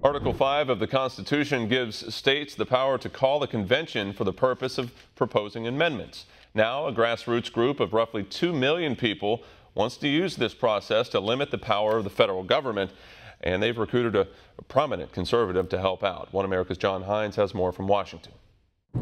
Article 5 of the Constitution gives states the power to call the convention for the purpose of proposing amendments. Now, a grassroots group of roughly 2 million people wants to use this process to limit the power of the federal government, and they've recruited a prominent conservative to help out. One America's John Hines has more from Washington.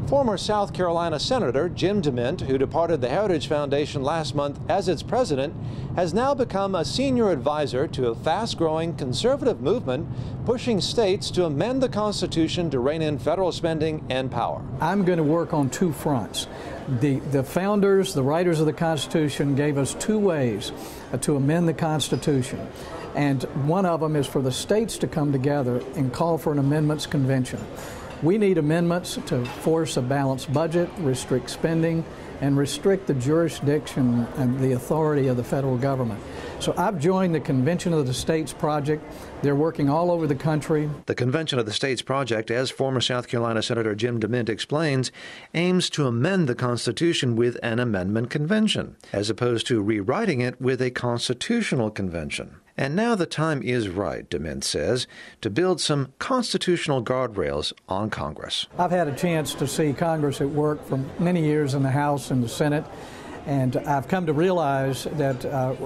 Former South Carolina Senator Jim DeMint, who departed the Heritage Foundation last month as its president, has now become a senior advisor to a fast-growing conservative movement pushing states to amend the Constitution to rein in federal spending and power. I'm going to work on two fronts. The founders, the writers of the Constitution, gave us two ways to amend the Constitution. And one of them is for the states to come together and call for an amendments convention. We need amendments to force a balanced budget, restrict spending, and restrict the jurisdiction and the authority of the federal government. So I've joined the Convention of the States Project. They're working all over the country. The Convention of the States Project, as former South Carolina Senator Jim DeMint explains, aims to amend the Constitution with an amendment convention, as opposed to rewriting it with a constitutional convention. And now the time is right, DeMint says, to build some constitutional guardrails on Congress. I've had a chance to see Congress at work for many years in the House and the Senate, and I've come to realize that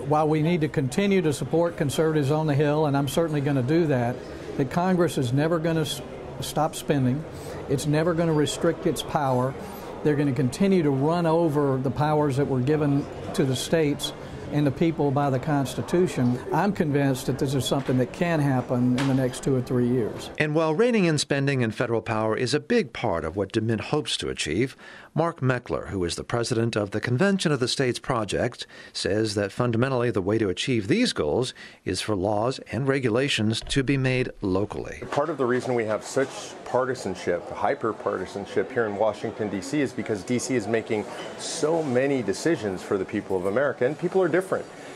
while we need to continue to support conservatives on the Hill, and I'm certainly going to do that, that Congress is never going to stop spending. It's never going to restrict its power. They're going to continue to run over the powers that were given to the states and the people by the Constitution. I'm convinced that this is something that can happen in the next 2 or 3 years. And while reining in spending and federal power is a big part of what DeMint hopes to achieve, Mark Meckler, who is the president of the Convention of the States Project, says that fundamentally the way to achieve these goals is for laws and regulations to be made locally. Part of the reason we have such partisanship, hyper-partisanship here in Washington, D.C. is because D.C. is making so many decisions for the people of America, and people are different.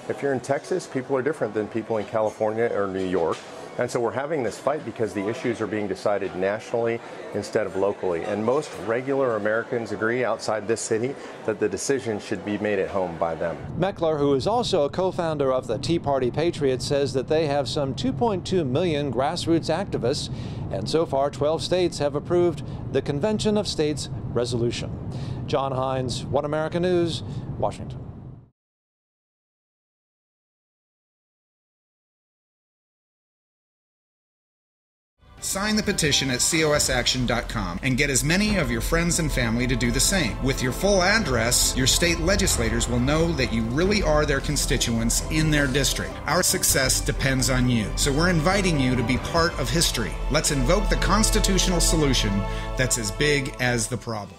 If you're in Texas, people are different than people in California or New York. And so we're having this fight because the issues are being decided nationally instead of locally. And most regular Americans agree outside this city that the decision should be made at home by them. Meckler, who is also a co-founder of the Tea Party Patriots, says that they have some 2.2 million grassroots activists, and so far 12 states have approved the Convention of States resolution. John Hines, One America News, Washington. Sign the petition at cosaction.com and get as many of your friends and family to do the same. With your full address, your state legislators will know that you really are their constituents in their district. Our success depends on you, so we're inviting you to be part of history. Let's invoke the constitutional solution that's as big as the problem.